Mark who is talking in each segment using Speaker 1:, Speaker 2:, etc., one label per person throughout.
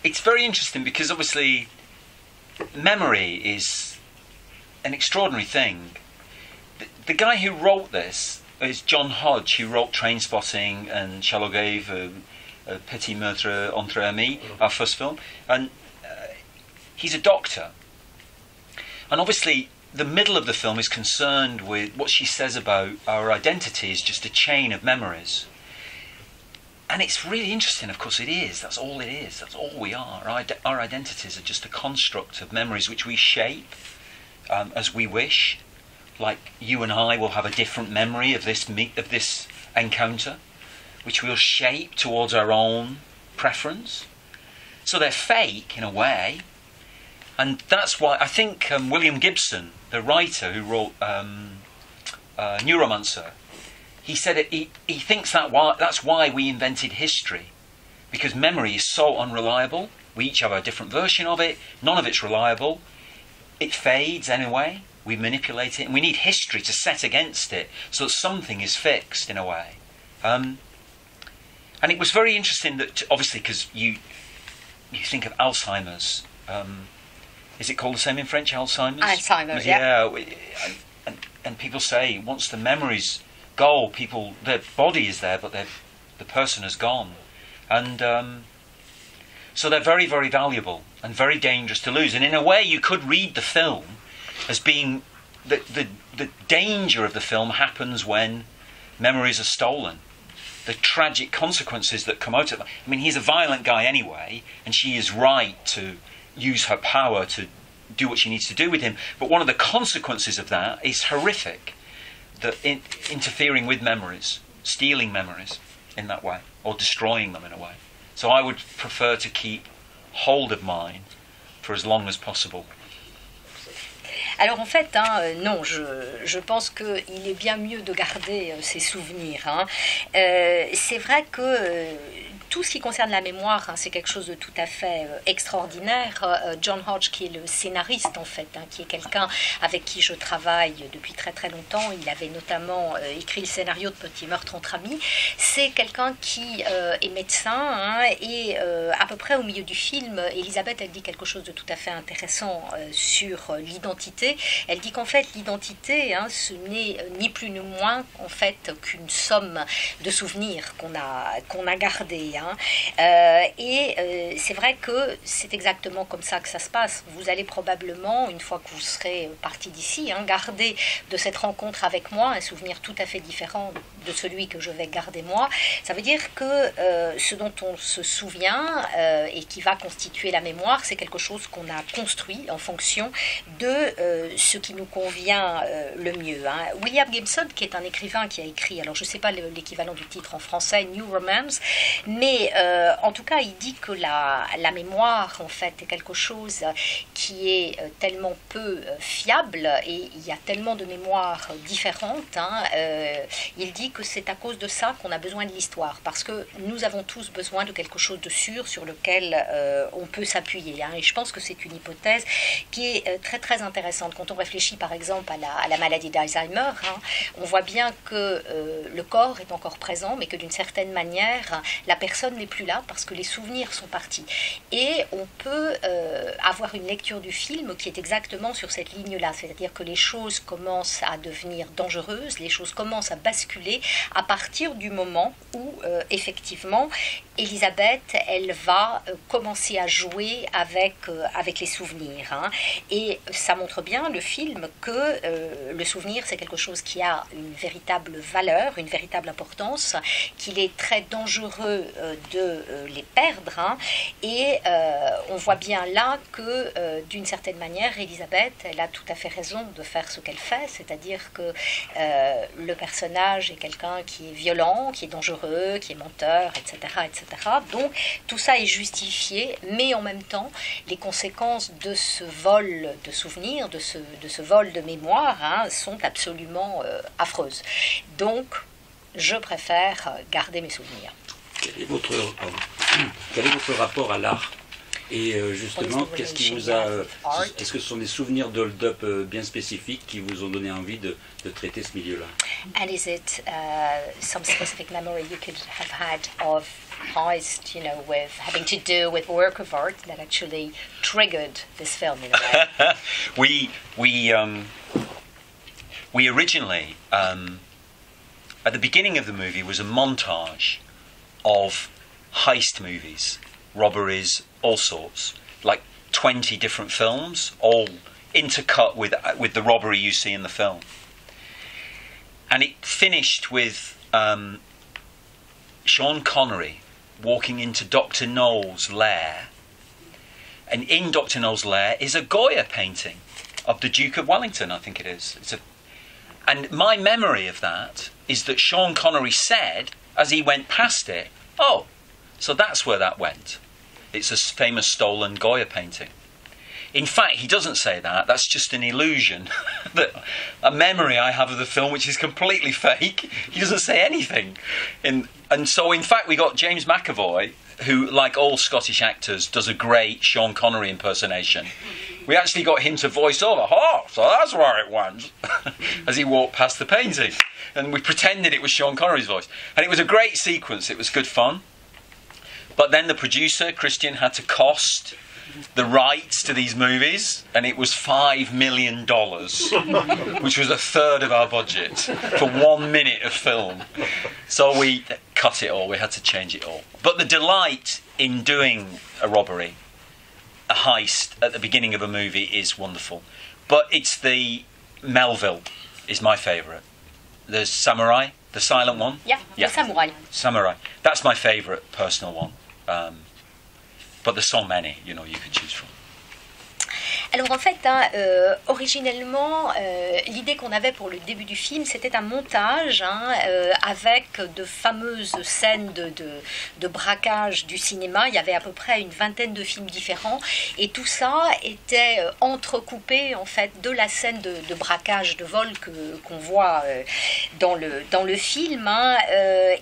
Speaker 1: It's very interesting because obviously memory is an extraordinary thing. The guy who wrote this is John Hodge, who wrote Trainspotting and Shallow Grave, Petit Meurtre Entre Amis, our first film, and he's a doctor. And obviously the middle of the film is concerned with what she says about our identity is just a chain of memories. And it's really interesting, of course it is, that's all it is, that's all we are. Our identities are just a construct of memories which we shape as we wish. Like you and I will have a different memory of this encounter, which we'll shape towards our own preference. So they're fake in a way, and that's why I think William Gibson, the writer who wrote Neuromancer, he said he thinks that's why we invented history, because memory is so unreliable. We each have a different version of it. None of it's reliable. It fades anyway. We manipulate it, and we need history to set against it, so that something is fixed in a way. And it was very interesting that, obviously, because you think of Alzheimer's. Is it called the same in French, Alzheimer's?
Speaker 2: Alzheimer's, yeah.
Speaker 1: And people say once the memories go, their body is there, but the person has gone, and so they're very, very valuable and very dangerous to lose. And in a way, you could read the film as being the danger of the film happens when memories are stolen. The tragic consequences that come out of it. I mean, he's a violent guy anyway, and she is right to use her power to do what she needs to do with him. But one of the consequences of that is horrific. Interfering with memories, stealing memories in that way, or destroying them in a way. So I would prefer to keep hold of mine for as long as possible.
Speaker 2: Alors en fait, non, je pense qu'il est bien mieux de garder ses souvenirs. C'est vrai que tout ce qui concerne la mémoire, c'est quelque chose de tout à fait extraordinaire. John Hodge, qui est le scénariste en fait, qui est quelqu'un avec qui je travaille depuis très très longtemps, il avait notamment écrit le scénario de Petit Meurtre entre Amis, c'est quelqu'un qui est médecin, et à peu près au milieu du film, Elisabeth, elle dit quelque chose de tout à fait intéressant sur l'identité. Elle dit qu'en fait l'identité, ce n'est ni plus ni moins en fait qu'une somme de souvenirs qu'on a gardés. Et c'est vrai que c'est exactement comme ça que ça se passe. Vous allez probablement, une fois que vous serez parti d'ici, garder de cette rencontre avec moi un souvenir tout à fait différent de celui que je vais garder moi. Ça veut dire que ce dont on se souvient et qui va constituer la mémoire, c'est quelque chose qu'on a construit en fonction de ce qui nous convient le mieux. William Gibson, qui est un écrivain qui a écrit, alors je ne sais pas l'équivalent du titre en français, New Romance, mais en tout cas, il dit que la mémoire, en fait, est quelque chose qui est tellement peu fiable, et il y a tellement de mémoires différentes. Il dit que c'est à cause de ça qu'on a besoin de l'histoire, parce que nous avons tous besoin de quelque chose de sûr sur lequel on peut s'appuyer. Et je pense que c'est une hypothèse qui est très très intéressante. Quand on réfléchit par exemple à la maladie d'Alzheimer, on voit bien que le corps est encore présent, mais que d'une certaine manière, la personne n'est plus là parce que les souvenirs sont partis. Et on peut avoir une lecture du film qui est exactement sur cette ligne-là, c'est-à-dire que les choses commencent à devenir dangereuses, les choses commencent à basculer à partir du moment où, effectivement, Elisabeth, elle va commencer à jouer avec les souvenirs. Et ça montre bien, le film, que le souvenir, c'est quelque chose qui a une véritable valeur, une véritable importance, qu'il est très dangereux de les perdre. Et on voit bien là que, d'une certaine manière, Elisabeth, elle a tout à fait raison de faire ce qu'elle fait, c'est-à-dire que le personnage est quelqu'un qui est violent, qui est dangereux, qui est menteur, etc., etc. Donc tout ça est justifié, mais en même temps, les conséquences de ce vol de souvenirs, de ce vol de mémoire, sont absolument affreuses. Donc, je préfère garder mes souvenirs.
Speaker 3: Quel est votre rapport à l'art? Et justement, qu'est-ce qui vous a... Est-ce que ce sont des souvenirs de hold-up bien spécifiques qui vous ont donné envie de traiter ce milieu-là?
Speaker 2: And is it some specific memory you could have had of heist, you know, with having to do with work of art that actually triggered this film in a way.
Speaker 1: We originally, at the beginning of the movie, was a montage of heist movies, robberies, all sorts, like 20 different films, all intercut with the robbery you see in the film. And it finished with Sean Connery walking into Dr. No's lair. And in Dr. No's lair is a Goya painting of the Duke of Wellington, I think it is. And my memory of that is that Sean Connery said, as he went past it, "Oh, so that's where that went. It's a famous stolen Goya painting." In fact, he doesn't say that. That's just an illusion. A memory I have of the film, which is completely fake. He doesn't say anything. And so, in fact, we got James McAvoy, who, like all Scottish actors, does a great Sean Connery impersonation. We actually got him to voice over, "Oh, so that's where it went," as he walked past the painting. And we pretended it was Sean Connery's voice. And it was a great sequence. It was good fun. But then the producer, Christian, had to cost the rights to these movies, and it was $5 million, which was a third of our budget for 1 minute of film. So we cut it all, we had to change it all. But the delight in doing a robbery, a heist at the beginning of a movie is wonderful. But it's the Melville is my favourite. The Samurai, the silent one.
Speaker 2: Yeah, the Samurai.
Speaker 1: Samurai. That's my favourite personal one. But there's so many, you could choose from.
Speaker 2: Alors en fait, originellement, l'idée qu'on avait pour le début du film, c'était un montage avec de fameuses scènes de braquage du cinéma. Il y avait à peu près une vingtaine de films différents, et tout ça était entrecoupé en fait de la scène de braquage, de vol qu'on voit dans le film.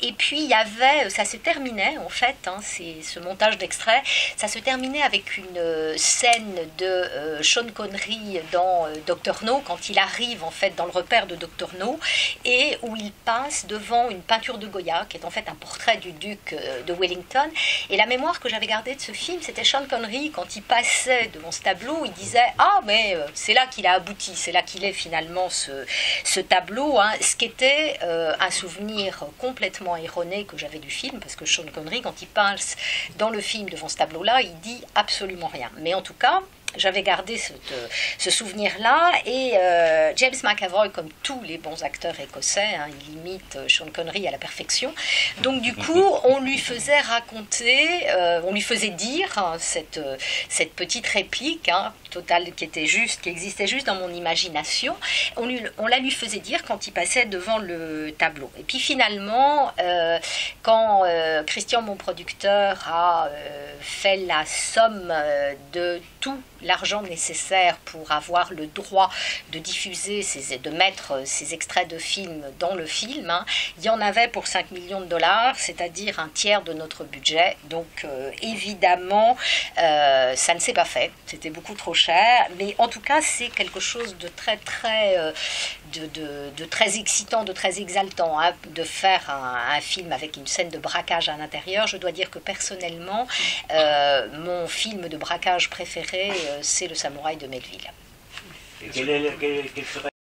Speaker 2: Et puis il y avait, ça se terminait en fait, c'est ce montage d'extraits, ça se terminait avec une scène de Sean Connery dans Dr. No, quand il arrive en fait dans le repère de Dr. No, et où il passe devant une peinture de Goya qui est en fait un portrait du duc de Wellington. Et la mémoire que j'avais gardée de ce film, c'était Sean Connery, quand il passait devant ce tableau, il disait « Ah, mais c'est là qu'il a abouti, c'est là qu'il est finalement ce tableau », ce qui était un souvenir complètement erroné que j'avais du film, parce que Sean Connery, quand il passe dans le film devant ce tableau-là, il dit absolument rien. Mais en tout cas, j'avais gardé ce souvenir-là, et James McAvoy, comme tous les bons acteurs écossais, il imite Sean Connery à la perfection. Donc du coup, on lui faisait raconter, on lui faisait dire cette petite réplique totale qui existait juste dans mon imagination. On la lui faisait dire quand il passait devant le tableau. Et puis finalement, quand Christian, mon producteur, a fait la somme de tout l'argent nécessaire pour avoir le droit de diffuser, de mettre ces extraits de films dans le film, il y en avait pour 5 millions de dollars, c'est-à-dire un tiers de notre budget. Donc évidemment, ça ne s'est pas fait, c'était beaucoup trop cher, mais en tout cas c'est quelque chose de très très excitant, de très exaltant, de faire un film avec une scène de braquage à l'intérieur. Je dois dire que personnellement, mon film de braquage préféré, c'est Le Samouraï de Melville.
Speaker 3: Et quel serait